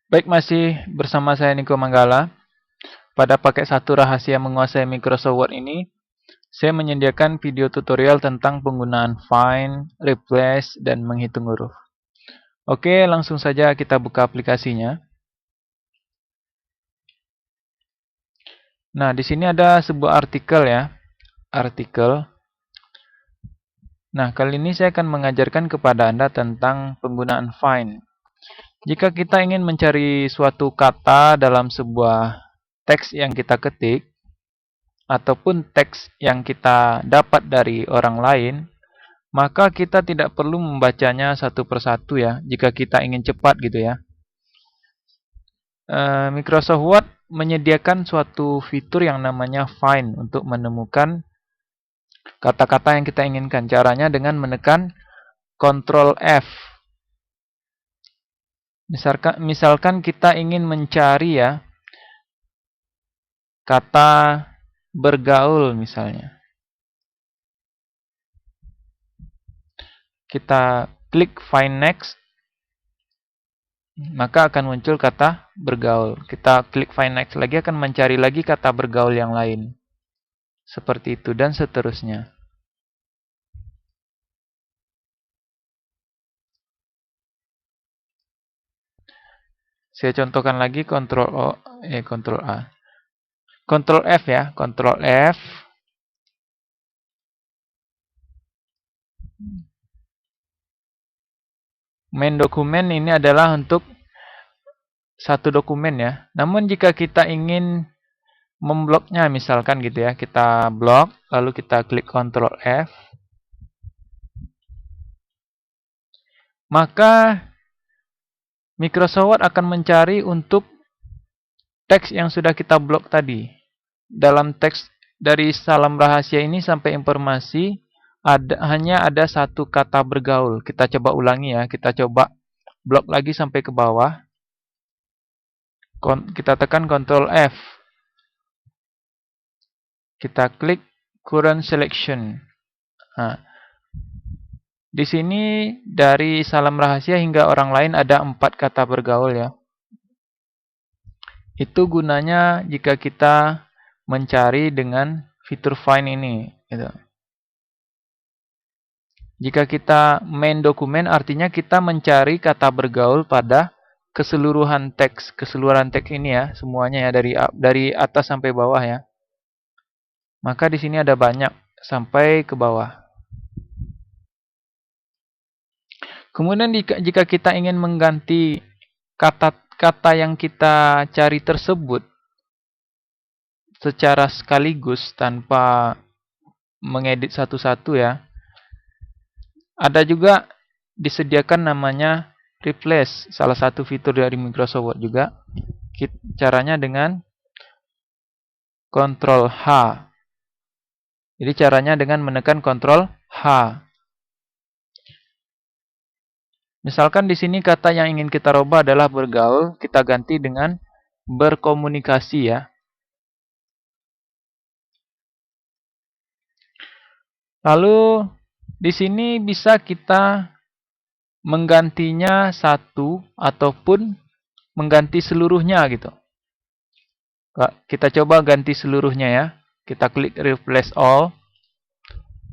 Baik, masih bersama saya Niko Manggala. Pada paket 1 rahasia menguasai Microsoft Word ini, saya menyediakan video tutorial tentang penggunaan find, replace, dan menghitung huruf. Oke, langsung saja kita buka aplikasinya. Nah, di sini ada sebuah artikel ya. Artikel. Nah, kali ini saya akan mengajarkan kepada Anda tentang penggunaan find. Jika kita ingin mencari suatu kata dalam sebuah teks yang kita ketik, ataupun teks yang kita dapat dari orang lain, maka kita tidak perlu membacanya satu persatu ya, jika kita ingin cepat gitu ya. Microsoft Word menyediakan suatu fitur yang namanya find untuk menemukan kata-kata yang kita inginkan. Caranya dengan menekan Ctrl F. Misalkan kita ingin mencari ya kata bergaul misalnya. Kita klik find next, maka akan muncul kata bergaul. Kita klik find next lagi, akan mencari lagi kata bergaul yang lain. Seperti itu dan seterusnya. Saya contohkan lagi Ctrl A. Ctrl F ya, Ctrl F. Main dokumen ini adalah untuk satu dokumen ya. Namun jika kita ingin membloknya misalkan gitu ya, kita blok, lalu kita klik Ctrl F. Maka Microsoft Word akan mencari untuk teks yang sudah kita blok tadi. Dalam teks dari salam rahasia ini sampai informasi hanya ada satu kata bergaul. Kita coba ulangi ya, kita coba blok lagi sampai ke bawah. Kita tekan Ctrl F. Kita klik current selection. Nah, di sini dari salam rahasia hingga orang lain ada 4 kata bergaul ya. Itu gunanya jika kita mencari dengan fitur find ini gitu. Jika kita main dokumen, artinya kita mencari kata bergaul pada keseluruhan teks ini ya, semuanya ya, dari atas sampai bawah ya. Maka di sini ada banyak sampai ke bawah. Kemudian jika kita ingin mengganti kata-kata yang kita cari tersebut secara sekaligus tanpa mengedit satu-satu ya, ada juga disediakan namanya replace, salah satu fitur dari Microsoft Word juga. Caranya dengan Ctrl H. Jadi caranya dengan menekan Ctrl H. Misalkan di sini kata yang ingin kita rubah adalah bergaul, kita ganti dengan berkomunikasi ya. Lalu di sini bisa kita menggantinya satu ataupun mengganti seluruhnya gitu. Kita coba ganti seluruhnya ya. Kita klik replace all.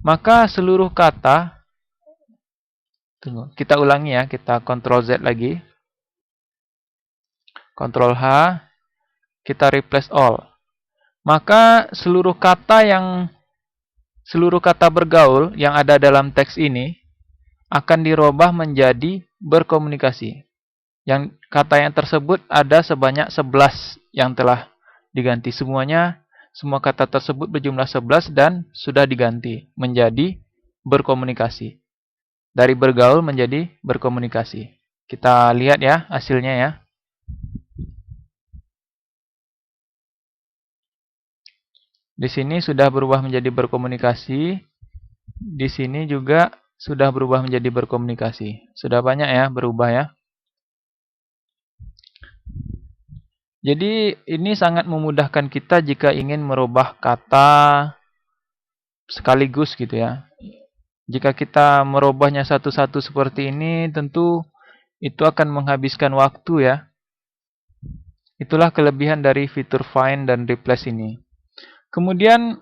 Maka seluruh kata, kita ulangi ya, kita Ctrl Z lagi. Ctrl H, kita replace all. Maka seluruh kata bergaul yang ada dalam teks ini akan dirubah menjadi berkomunikasi. Yang kata yang tersebut ada sebanyak 11 yang telah diganti. Semua kata tersebut berjumlah 11 dan sudah diganti menjadi berkomunikasi. Dari bergaul menjadi berkomunikasi. Kita lihat ya hasilnya ya. Di sini sudah berubah menjadi berkomunikasi. Di sini juga sudah berubah menjadi berkomunikasi. Sudah banyak ya berubah ya. Jadi ini sangat memudahkan kita jika ingin merubah kata sekaligus gitu ya. Jika kita merubahnya satu-satu seperti ini, tentu itu akan menghabiskan waktu ya. Itulah kelebihan dari fitur find dan replace ini. Kemudian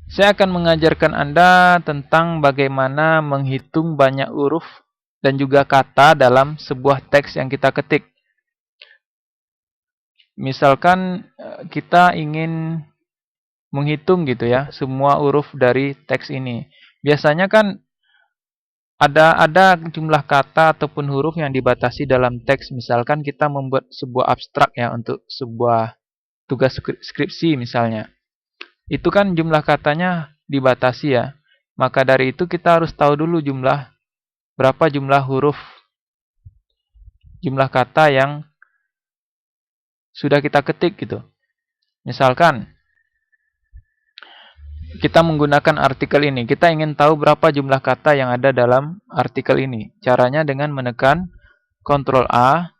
saya akan mengajarkan Anda tentang bagaimana menghitung banyak huruf dan juga kata dalam sebuah teks yang kita ketik. Misalkan kita ingin menghitung gitu ya, semua huruf dari teks ini. Biasanya kan ada jumlah kata ataupun huruf yang dibatasi dalam teks. Misalkan kita membuat sebuah abstrak ya untuk sebuah tugas skripsi misalnya. Itu kan jumlah katanya dibatasi ya. Maka dari itu kita harus tahu dulu berapa jumlah huruf, jumlah kata yang sudah kita ketik gitu. Misalkan kita menggunakan artikel ini. Kita ingin tahu berapa jumlah kata yang ada dalam artikel ini. Caranya dengan menekan Ctrl A,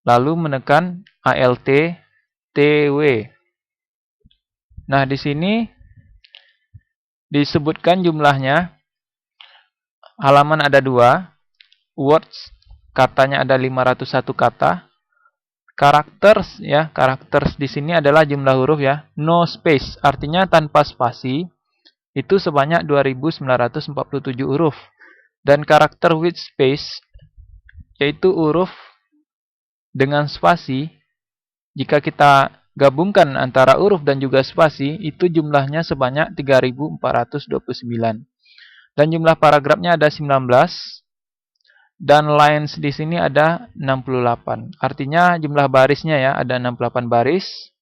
lalu menekan Alt TW. Nah, di sini disebutkan jumlahnya. Halaman ada 2, words katanya ada 501 kata. Characters ya, characters di sini adalah jumlah huruf ya. No space artinya tanpa spasi itu sebanyak 2947 huruf. Dan karakter with space yaitu huruf dengan spasi. Jika kita gabungkan antara huruf dan juga spasi, itu jumlahnya sebanyak 3429. Dan jumlah paragrafnya ada 19. Dan lines di sini ada 68. Artinya jumlah barisnya ya ada 68 baris.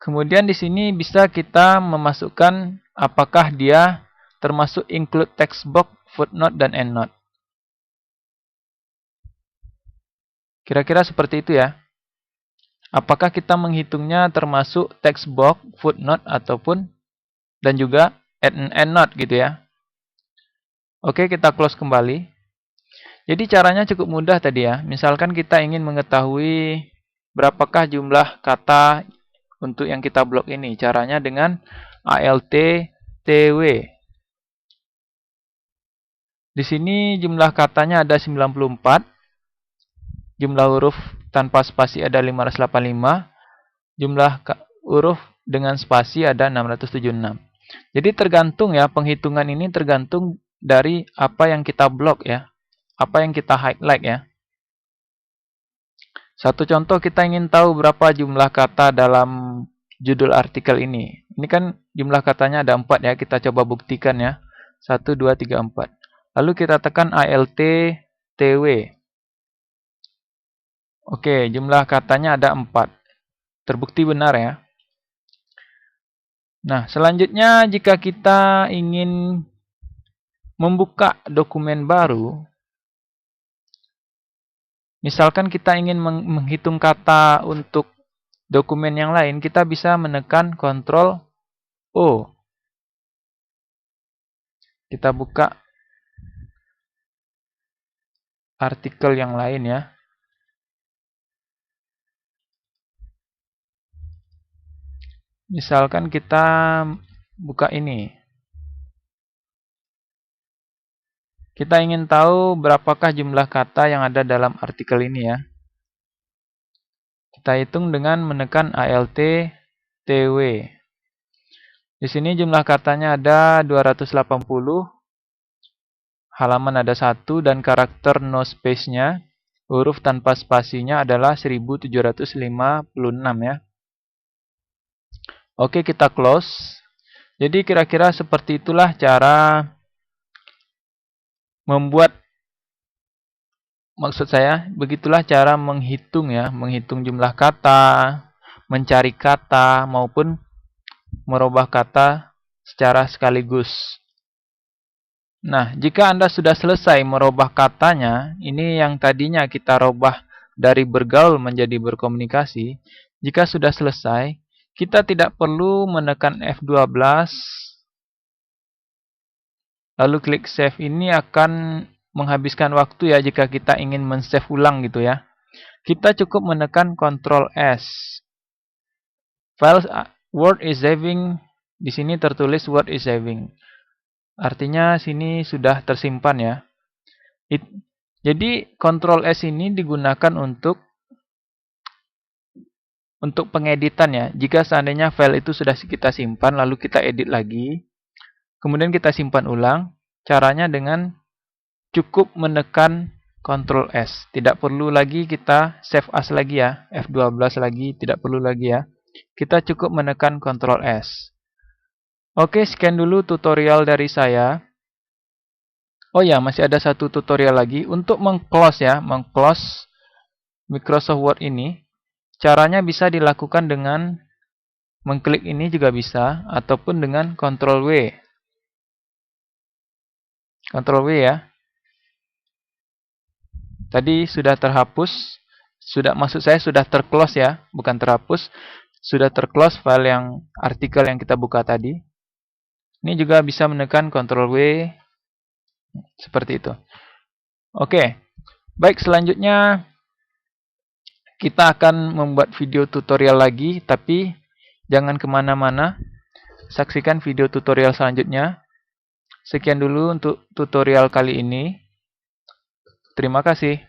Kemudian di sini bisa kita memasukkan apakah dia termasuk include text box, footnote dan endnote. Kira-kira seperti itu ya. Apakah kita menghitungnya termasuk text box, footnote ataupun dan juga endnote gitu ya. Oke, kita close kembali. Jadi caranya cukup mudah tadi ya. Misalkan kita ingin mengetahui berapakah jumlah kata untuk yang kita blok ini. Caranya dengan Alt TW. Di sini jumlah katanya ada 94. Jumlah huruf tanpa spasi ada 585. Jumlah huruf dengan spasi ada 676. Jadi tergantung ya, penghitungan ini tergantung dari apa yang kita blok ya. Apa yang kita highlight ya. Satu contoh, kita ingin tahu berapa jumlah kata dalam judul artikel ini. Ini kan jumlah katanya ada 4 ya. Kita coba buktikan ya. 1, 2, 3, 4. Lalu kita tekan Alt TW. Oke, jumlah katanya ada 4. Terbukti benar ya. Nah, selanjutnya jika kita ingin membuka dokumen baru, misalkan kita ingin menghitung kata untuk dokumen yang lain, kita bisa menekan Ctrl O. Kita buka artikel yang lain ya. Misalkan kita buka ini. Kita ingin tahu berapakah jumlah kata yang ada dalam artikel ini ya. Kita hitung dengan menekan Alt TW. Di sini jumlah katanya ada 280. Halaman ada 1 dan karakter no space-nya, huruf tanpa spasinya adalah 1756 ya. Oke, kita close. Jadi kira-kira seperti itulah cara membuat, maksud saya, begitulah cara menghitung ya, menghitung jumlah kata, mencari kata, maupun merubah kata secara sekaligus. Nah, jika Anda sudah selesai merubah katanya, ini yang tadinya kita rubah dari bergaul menjadi berkomunikasi. Jika sudah selesai, kita tidak perlu menekan F12, lalu klik save. Ini akan menghabiskan waktu ya jika kita ingin men-save ulang gitu ya. Kita cukup menekan Ctrl S. Files Word is saving. Di sini tertulis Word is saving. Artinya sini sudah tersimpan ya. Jadi Ctrl S ini digunakan untuk pengeditan ya. Jika seandainya file itu sudah kita simpan lalu kita edit lagi, kemudian kita simpan ulang, caranya dengan cukup menekan Ctrl S. Tidak perlu lagi kita save as lagi ya, F12 lagi, tidak perlu lagi ya. Kita cukup menekan Ctrl S. Oke, sekian dulu tutorial dari saya. Oh ya, masih ada satu tutorial lagi untuk meng-close ya, meng-close Microsoft Word ini. Caranya bisa dilakukan dengan mengklik ini juga bisa, ataupun dengan Ctrl W. Ctrl W ya. Tadi sudah terhapus, maksud saya sudah terclose ya, bukan terhapus. Sudah terclose file yang artikel yang kita buka tadi. Ini juga bisa menekan Ctrl W seperti itu. Oke, baik, selanjutnya kita akan membuat video tutorial lagi, tapi jangan kemana-mana. Saksikan video tutorial selanjutnya. Sekian dulu untuk tutorial kali ini. Terima kasih.